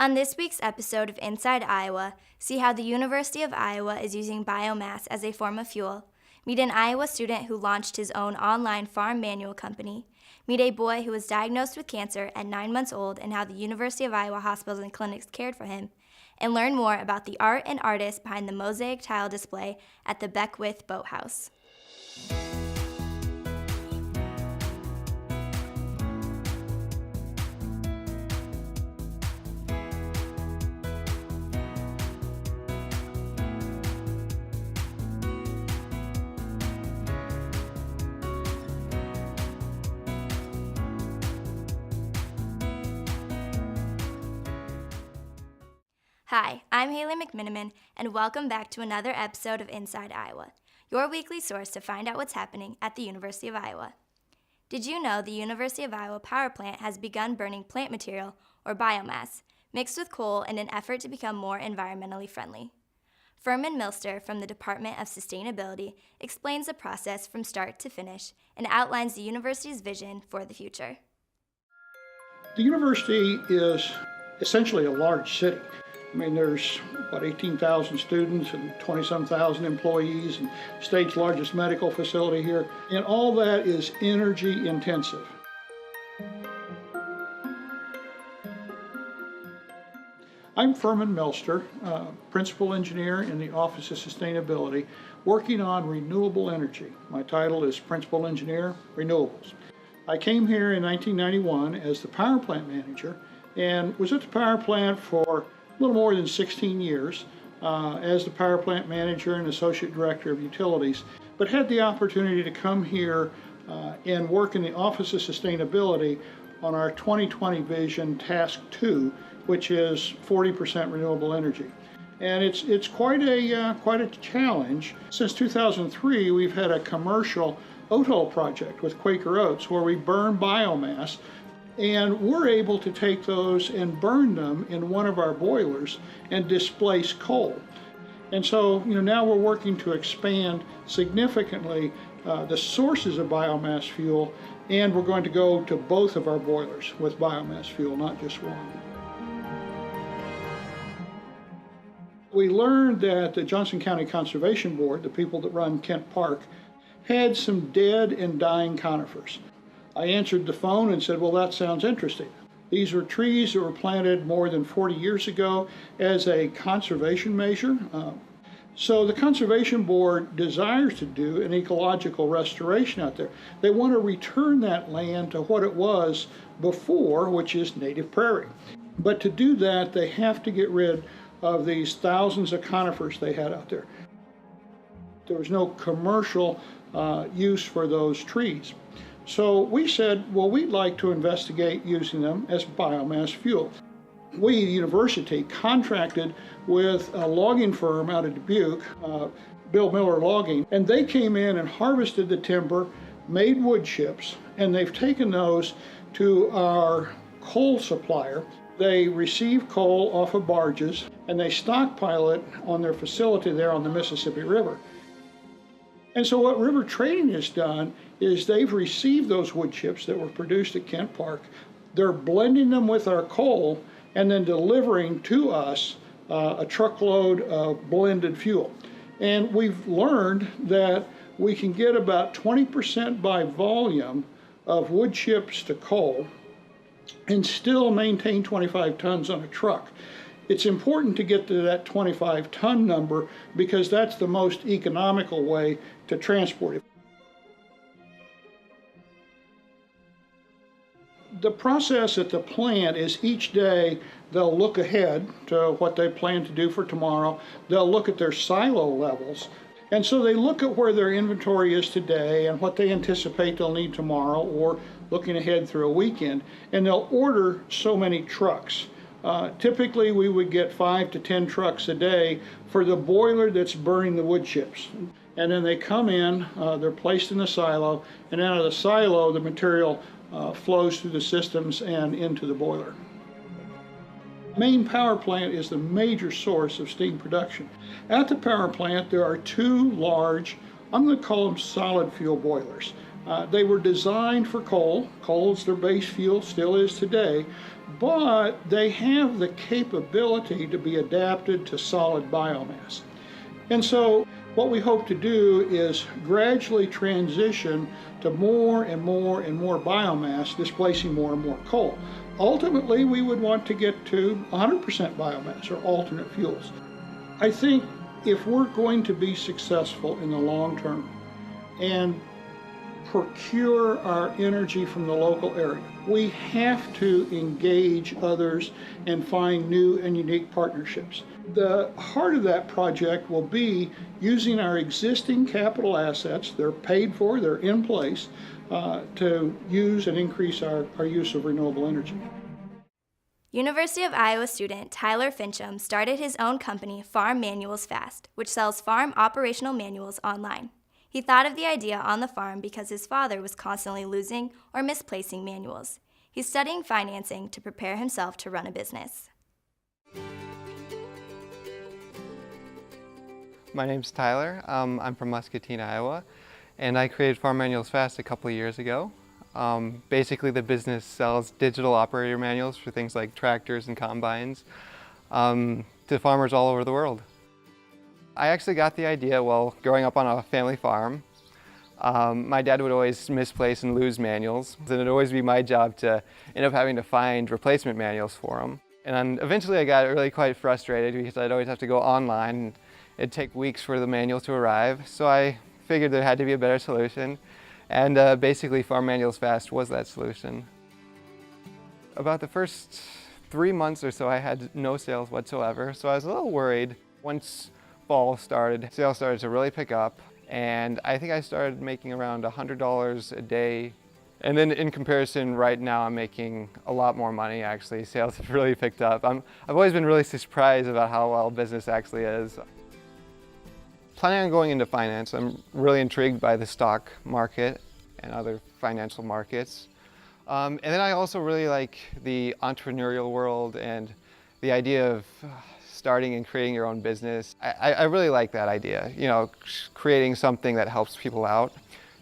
On this week's episode of Inside Iowa, see how the University of Iowa is using biomass as a form of fuel, meet an Iowa student who launched his own online farm manual company, meet a boy who was diagnosed with cancer at 9 months old and how the University of Iowa hospitals and clinics cared for him, and learn more about the art and artists behind the mosaic tile display at the Beckwith Boathouse. Hi, I'm Haley McMiniman, and welcome back to another episode of Inside Iowa, your weekly source to find out what's happening at the University of Iowa. Did you know the University of Iowa power plant has begun burning plant material, or biomass, mixed with coal in an effort to become more environmentally friendly? Furman Milster from the Department of Sustainability explains the process from start to finish and outlines the university's vision for the future. The university is essentially a large city. I mean, there's about 18,000 students and 20-some thousand employees, and state's largest medical facility here, and all that is energy intensive. I'm Furman Milster, principal engineer in the Office of Sustainability, working on renewable energy. My title is Principal Engineer, Renewables. I came here in 1991 as the power plant manager and was at the power plant for a little more than 16 years as the power plant manager and associate director of utilities, but had the opportunity to come here and work in the Office of Sustainability on our 2020 Vision Task 2, which is 40% renewable energy. And it's quite a challenge. Since 2003, we've had a commercial oat hull project with Quaker Oats where we burn biomass, and we're able to take those and burn them in one of our boilers and displace coal. And so, now we're working to expand significantly the sources of biomass fuel, and we're going to go to both of our boilers with biomass fuel, not just one. We learned that the Johnson County Conservation Board, the people that run Kent Park, had some dead and dying conifers. I answered the phone and said, well, that sounds interesting. These were trees that were planted more than 40 years ago as a conservation measure. So the Conservation Board desires to do an ecological restoration out there. They want to return that land to what it was before, which is native prairie. But to do that, they have to get rid of these thousands of conifers they had out there. There was no commercial use for those trees. So we said, well, we'd like to investigate using them as biomass fuel. We, the university, contracted with a logging firm out of Dubuque, Bill Miller Logging, and they came in and harvested the timber, made wood chips, and they've taken those to our coal supplier. They receive coal off of barges, and they stockpile it on their facility there on the Mississippi River. And so what River Trading has done is they've received those wood chips that were produced at Kent Park. They're blending them with our coal and then delivering to us a truckload of blended fuel. And we've learned that we can get about 20% by volume of wood chips to coal and still maintain 25 tons on a truck. It's important to get to that 25-ton number because that's the most economical way to transport it. The process at the plant is each day they'll look ahead to what they plan to do for tomorrow. They'll look at their silo levels. And so they look at where their inventory is today and what they anticipate they'll need tomorrow, or looking ahead through a weekend, and they'll order so many trucks. Typically we would get 5 to 10 trucks a day for the boiler that's burning the wood chips. And then they come in, they're placed in the silo, and out of the silo the material flows through the systems and into the boiler. Main power plant is the major source of steam production. At the power plant there are two large, I'm going to call them solid fuel boilers. They were designed for coal. Coal is their base fuel, still is today, but they have the capability to be adapted to solid biomass. And so what we hope to do is gradually transition to more and more and more biomass, displacing more and more coal. Ultimately, we would want to get to 100% biomass or alternate fuels. I think if we're going to be successful in the long term and procure our energy from the local area, we have to engage others and find new and unique partnerships. The heart of that project will be using our existing capital assets, they're paid for, they're in place, to use and increase our use of renewable energy. University of Iowa student Tyler Fincham started his own company, Farm Manuals Fast, which sells farm operational manuals online. He thought of the idea on the farm because his father was constantly losing or misplacing manuals. He's studying financing to prepare himself to run a business. My name's Tyler. I'm from Muscatine, Iowa, and I created Farm Manuals Fast a couple of years ago. Basically, the business sells digital operator manuals for things like tractors and combines to farmers all over the world. I actually got the idea while growing up on a family farm. My dad would always misplace and lose manuals, and it'd always be my job to end up having to find replacement manuals for him. And then eventually I got really quite frustrated because I'd always have to go online, and it'd take weeks for the manual to arrive. So I figured there had to be a better solution, and basically Farm Manuals Fast was that solution. About the first 3 months or so I had no sales whatsoever, so I was a little worried. Once fall started, sales started to really pick up, and I think I started making around $100 a day. And then in comparison, right now I'm making a lot more money actually. Sales have really picked up. I've always been really surprised about how well business actually is. Planning on going into finance, I'm really intrigued by the stock market and other financial markets. And then I also really like the entrepreneurial world and the idea of starting and creating your own business. I really like that idea, you know, creating something that helps people out.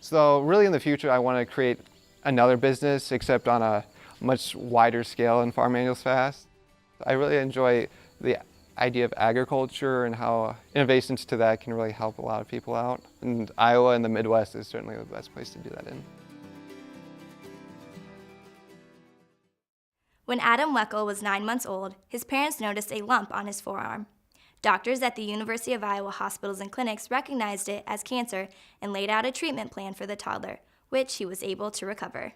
So really in the future, I want to create another business, except on a much wider scale in Farm Manuals Fast. I really enjoy the idea of agriculture and how innovations to that can really help a lot of people out. And Iowa and the Midwest is certainly the best place to do that in. When Adam Weckel was 9 months old, his parents noticed a lump on his forearm. Doctors at the University of Iowa hospitals and clinics recognized it as cancer and laid out a treatment plan for the toddler, which he was able to recover.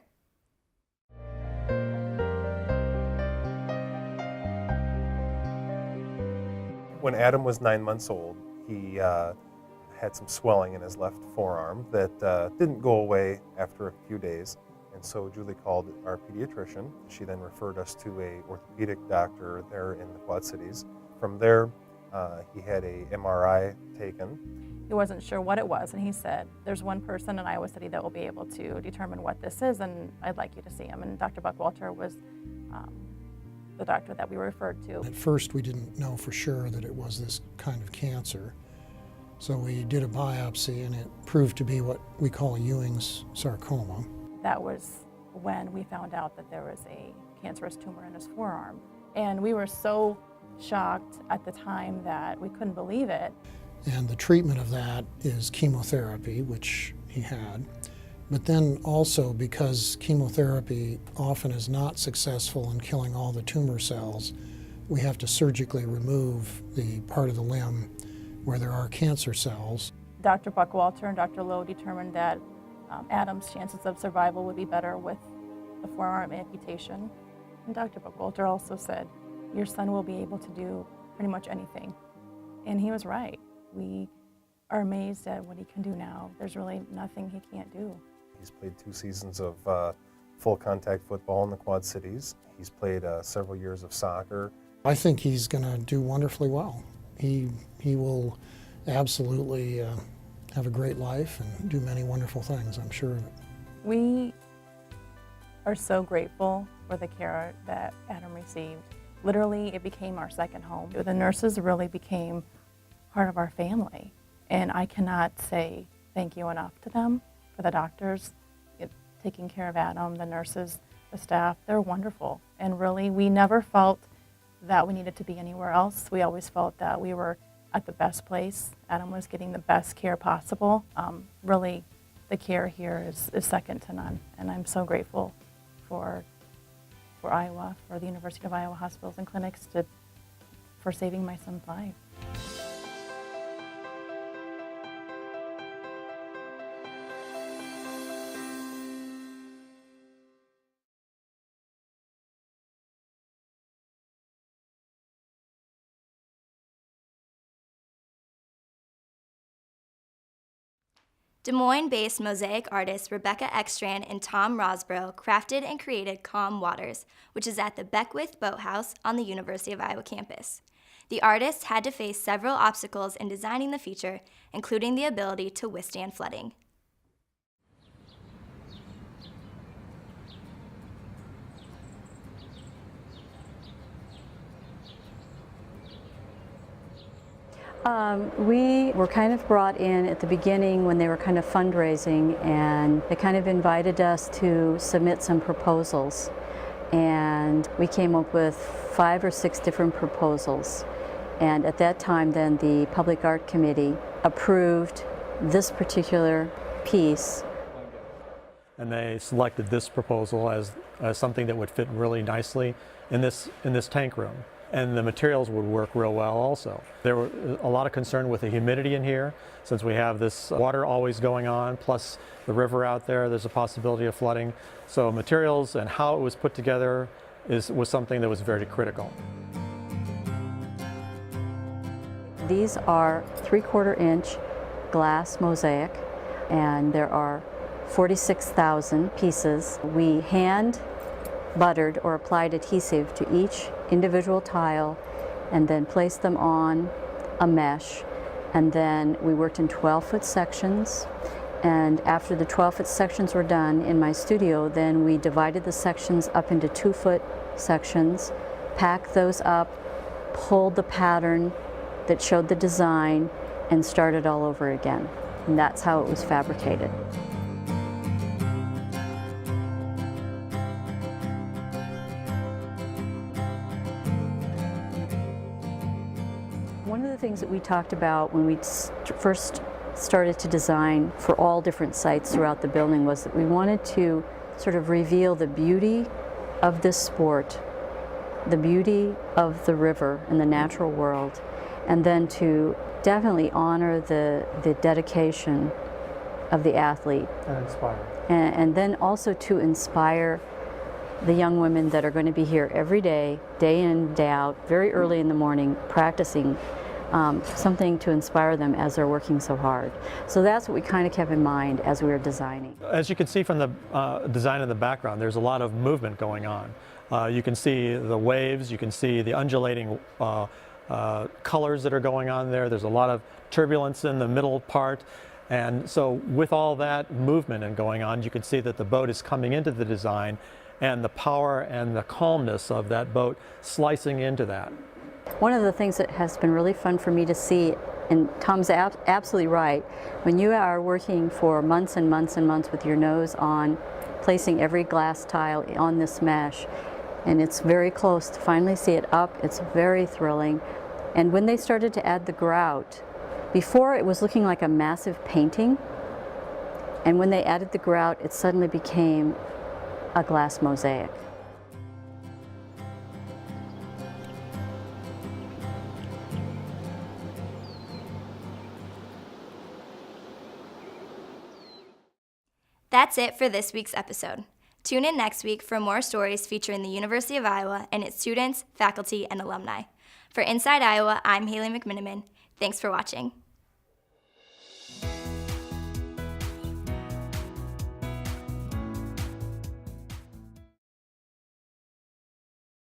When Adam was 9 months old, he had some swelling in his left forearm that didn't go away after a few days. And so Julie called our pediatrician. She then referred us to an orthopedic doctor there in the Quad Cities. From there, he had a MRI taken. He wasn't sure what it was, and he said, there's one person in Iowa City that will be able to determine what this is, and I'd like you to see him. And Dr. Buckwalter was the doctor that we were referred to. At first, we didn't know for sure that it was this kind of cancer. So we did a biopsy, and it proved to be what we call Ewing's sarcoma. That was when we found out that there was a cancerous tumor in his forearm. And we were so shocked at the time that we couldn't believe it. And the treatment of that is chemotherapy, which he had. But then also, because chemotherapy often is not successful in killing all the tumor cells, we have to surgically remove the part of the limb where there are cancer cells. Dr. Buckwalter and Dr. Lowe determined that Adam's chances of survival would be better with the forearm amputation. And Dr. Buckwalter also said, your son will be able to do pretty much anything. And he was right. We are amazed at what he can do now. There's really nothing he can't do. He's played 2 seasons of full contact football in the Quad Cities. He's played several years of soccer. I think he's going to do wonderfully well. He will absolutely have a great life and do many wonderful things, I'm sure of it. We are so grateful for the care that Adam received. Literally, it became our second home. The nurses really became part of our family, and I cannot say thank you enough to them, for the doctors, taking care of Adam, the nurses, the staff, they're wonderful. And really, we never felt that we needed to be anywhere else. We always felt that we were at the best place. Adam was getting the best care possible. Really, the care here is second to none. And I'm so grateful for Iowa, for the University of Iowa Hospitals and Clinics for saving my son's life. Des Moines-based mosaic artists Rebecca Ekstrand and Tom Rosborough crafted and created Calm Waters, which is at the Beckwith Boathouse on the University of Iowa campus. The artists had to face several obstacles in designing the feature, including the ability to withstand flooding. We were kind of brought in at the beginning when they were kind of fundraising, and they kind of invited us to submit some proposals. And we came up with 5 or 6 different proposals. And at that time, then the Public Art Committee approved this particular piece. And they selected this proposal as something that would fit really nicely in this tank room. And the materials would work real well also. There were a lot of concern with the humidity in here, since we have this water always going on, plus the river out there's a possibility of flooding. So materials and how it was put together was something that was very critical. These are 3/4 inch glass mosaic, and there are 46,000 pieces. We hand buttered or applied adhesive to each individual tile and then placed them on a mesh, and then we worked in 12-foot sections. And after the 12-foot sections were done in my studio, then we divided the sections up into 2-foot sections, packed those up, pulled the pattern that showed the design, and started all over again. And that's how it was fabricated. One of the things that we talked about when we first started to design for all different sites throughout the building was that we wanted to sort of reveal the beauty of this sport, the beauty of the river and the natural world, and then to definitely honor the dedication of the athlete. And inspire. And then also to inspire the young women that are going to be here every day, day in, day out, very early in the morning, practicing something to inspire them as they're working so hard. So that's what we kind of kept in mind as we were designing. As you can see from the design in the background, there's a lot of movement going on. You can see the waves, you can see the undulating colors that are going on there. There's a lot of turbulence in the middle part. And so with all that movement and going on, you can see that the boat is coming into the design, and the power and the calmness of that boat slicing into that. One of the things that has been really fun for me to see, and Tom's absolutely right, when you are working for months and months and months with your nose on placing every glass tile on this mesh, and it's very close, to finally see it up, it's very thrilling. And when they started to add the grout, before it was looking like a massive painting, and when they added the grout, it suddenly became a glass mosaic. That's it for this week's episode. Tune in next week for more stories featuring the University of Iowa and its students, faculty, and alumni. For Inside Iowa, I'm Haley McMiniman. Thanks for watching.